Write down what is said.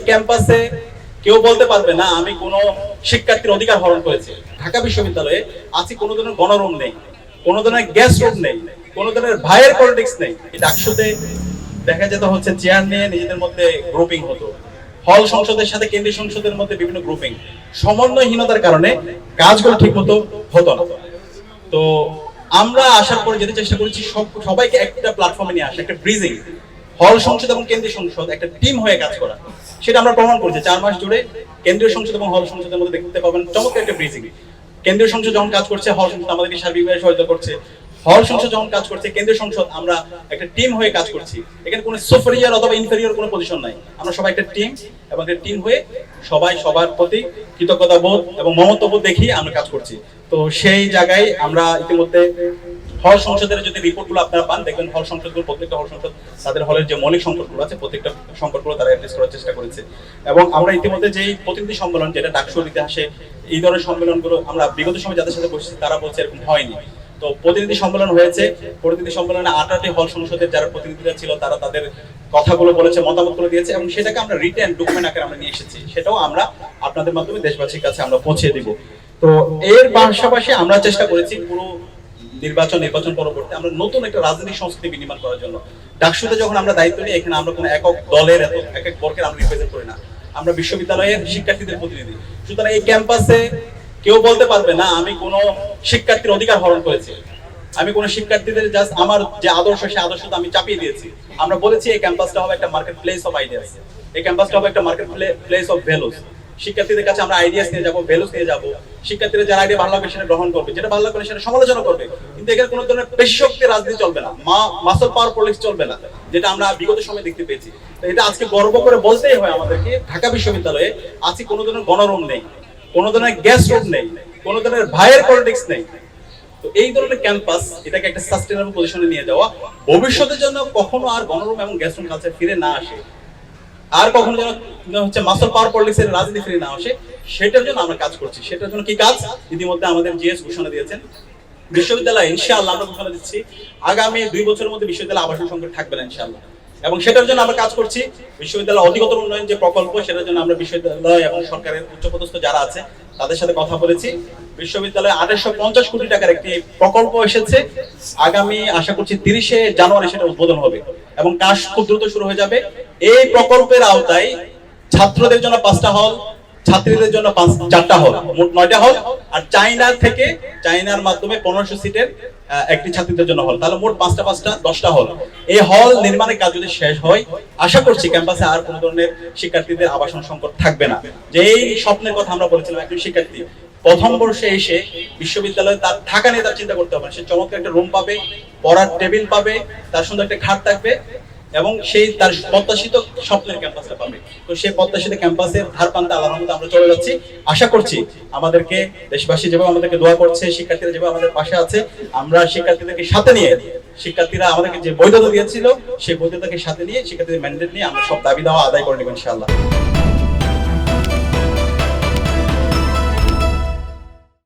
ক্যাম্পাসে কেউ বলতে পারবে না আমি কোনো শিক্ষার্থীর অধিকার হরণ করেছি। ঢাকা বিশ্ববিদ্যালয়ে আজকে কোনো ধরনের গণরুম নেই, কোনো ধরনের গেস্ট রুম নেই, কোনো ধরনের ভাইয়ের পলিটিক্স নেই। ডাকসুতে দেখা যেত হচ্ছে চেয়ার নিয়ে নিজেদের মধ্যে গ্রুপিং হতো, হল সংসদের সাথে কেন্দ্রীয় সংসদের মধ্যে বিভিন্ন গ্রুপিং, সমন্বয়হীনতার কারণে কাজগুলো ঠিক মতো হতো না। তো আমরা আসার পরে যেতে চেষ্টা করেছি সবাইকে একটা প্ল্যাটফর্মে নিয়ে আসা, একটা ব্রিজিং, হল সংসদ এবং কেন্দ্রীয় সংসদ একটা টিম হয়ে কাজ করা। সেটা আমরা প্রমাণ করেছি 4 মাস জুড়ে। কেন্দ্রীয় সংসদ এবং হল সংসদের মধ্যে দেখতে পাবেন চমৎকার একটা ব্রিজিং। কেন্দ্রীয় সংসদ যখন কাজ করছে, হল সংসদ আমাদেরকে সার্বিকভাবে সহায়তা করছে। হল সংসদ যখন কাজ করছে, কেন্দ্রীয় সংসদ, আমরা একটা টিম হয়ে কাজ করছি। এখানে কোনো সুপেরিয়র অথবা ইনফেরিয়র কোনো পজিশন নাই। আমরা সবাই একটা টিম, এবং একটা টিম হয়ে সবাই সবার প্রতি কৃতজ্ঞতা বোধ এবং মমত্ববোধ দেখিয়ে আমরা কাজ করছি। তো সেই জায়গায় আমরা ইতিমধ্যে হল সংসদের যদি রিপোর্টগুলো আপনারা পান, দেখবেন হল সংসদগুলো, প্রত্যেকটা হল সংসদ তাদের হলের যে মৌলিক সংকটগুলো আছে প্রত্যেকটা সংকটগুলো তারা অ্যাড্রেস করার চেষ্টা করেছে। এবং আমরা ইতিমধ্যে যেই প্রতিনিধি সম্মেলন, যেটা ডাকসুর ইতিহাসে এই ধরনের সম্মেলনগুলো আমরা বিগত সময় যাদের সাথে বসেছি তারা বলছে এরকম হয়নি। তো প্রতিনিধি সম্মেলন হয়েছে, প্রতিনিধি সম্মেলনে 8টি হল সংসদের যারা প্রতিনিধিরা ছিল তারা তাদের কথাগুলো বলেছে, মতামতগুলো দিয়েছে, এবং সেটাকে আমরা রিটেন ডকুমেন্ট আকারে আমরা নিয়ে এসেছি। সেটাও আমরা আপনাদের মাধ্যমে দেশবাসীর কাছে আমরা পৌঁছে দিব। তো এর পাশাপাশি আমরা চেষ্টা করেছি পুরো নির্বাচন পরবর্তী আমরা নতুন একটা রাজনৈতিক সংস্কৃতি বিনির্মাণ করার জন্য। ডাকসুতে যখন আমরা দায়িত্ব নিই, এখানে আমরা কোনো একক দলের এক বর্গের আমরা রিপ্রেজেন্ট করি না, আমরা বিশ্ববিদ্যালয়ের শিক্ষার্থীদের প্রতিনিধি। সুতরাং এই ক্যাম্পাসে কেউ বলতে পারবে না আমি কোনো শিক্ষার্থীর অধিকার হরণ করেছি, আমি কোনো শিক্ষার্থীদের জাস্ট আমার যে আদর্শ সেই আদর্শটা আমি চাপিয়ে দিয়েছি। আমরা বলেছি এই ক্যাম্পাসটা হবে একটা মার্কেট প্লেস অফ আইডিয়াস, এই ক্যাম্পাসটা হবে একটা মার্কেট প্লেস অফ ভ্যালুস। শিক্ষার্থীদের কাছে আমরা আইডিয়াস নিয়ে যাবো, ভ্যালুস নিয়ে যাবো। শিক্ষার্থীরা যারা আইডিয়া ভালো লাগবে সেটা গ্রহণ করবে, যেটা ভালো লাগবে সেটা সমালোচনা করবে। কিন্তু এখানে কোনো ধরনের পেশিশক্তির রাজনীতি চলবে না, মাসল পাওয়ার পলিটিক্স চলবে না, যেটা আমরা বিগত সময় দেখতে পেয়েছি। তো এটা আজকে গর্ব করে বলতেই হয় আমাদেরকে, ঢাকা বিশ্ববিদ্যালয়ে আজকে কোনো ধরনের গণরুম নেই, কোনো ধরনের গেস্ট রুম নেই, কোনো ধরনের ভাইয়ের পলিটিক্স নেই। তো এই ধরনের ক্যাম্পাস, এটাকে একটা সাস্টেইনেবল পজিশনে নিয়ে যাওয়া, ভবিষ্যতের জন্য কখনো আর গণরুম এবং গেস্ট রুম কালচার ফিরে না আসে, আর কখনো যেন হচ্ছে মাসল পাওয়ার পলিটিক্স এর রাজনীতি ফিরে না আসে, সেটার জন্য আমরা কাজ করছি। সেটার জন্য কি কাজ, ইতিমধ্যে আমাদের জিএস ঘোষণা দিয়েছেন। বিশ্ববিদ্যালয় ইনশাআল্লাহ আমরা ঘোষণা দিচ্ছি আগামী 2 বছরের মধ্যে বিশ্ববিদ্যালয় আবাসন সংকট থাকবে না ইনশাআল্লাহ। এবং সেটার জন্য আমরা কাজ করছি। বিশ্ববিদ্যালয় অধিকতর উন্নয়ন যে প্রকল্প, সেটার জন্য আমরা বিশ্ববিদ্যালয় এবং সরকারের উচ্চপদস্থ যারা আছে তাদের সাথে কথা বলেছি। বিশ্ববিদ্যালয়ে 850 কোটি টাকার একটি প্রকল্প এসেছে। আগামী আশা করছি 30শে জানুয়ারি সেটা উদ্বোধন হবে এবং কাজ খুব দ্রুত শুরু হয়ে যাবে। এই প্রকল্পের আওতায় ছাত্রদের জন্য 5টা হল, ছাত্রীদের জন্য 4টা হল, মোট 9টা হল, আর চাইনার মাধ্যমে 1500 সিটের একটি ছাত্রীদের জন্য হল, তাহলে মোট 10টা হল। এই হল নির্মাণের কাজ যদি শেষ হয়, আশা করছি ক্যাম্পাসে আর কোনো ধরনের শিক্ষার্থীদের আবাসন সংকট থাকবে না। যে এই স্বপ্নের কথা আমরা বলেছিলাম, একজন শিক্ষার্থী প্রথম বর্ষে এসে বিশ্ববিদ্যালয়ে তার থাকা নিয়ে তার চিন্তা করতে হবে, সে চমৎকার একটা রুম পাবে, পড়ার টেবিল পাবে, তার সুন্দর একটা খাট থাকবে, এবং সেই তার প্রত্যাশিত স্বপ্নের ক্যাম্পাসটা পাবে। তো সেই প্রত্যাশিত ক্যাম্পাসের ধার প্রান্তে আল্লাহর রহমতে আমরা চলে যাচ্ছি। আশা করছি আমাদেরকে দেশবাসী যেভাবে আমাদেরকে দোয়া করছে, শিক্ষার্থীরা যেভাবে আমাদের পাশে আছে, আমরা শিক্ষার্থীদেরকে সাথে নিয়ে, শিক্ষার্থীরা আমাদেরকে যে বৈধতা দিয়েছিল সেই বৈধতাকে সাথে নিয়ে, শিক্ষার্থীদের ম্যান্ডেট নিয়ে আমরা সব দাবি দাওয়া আদায় করে নেব ইনশাআল্লাহ।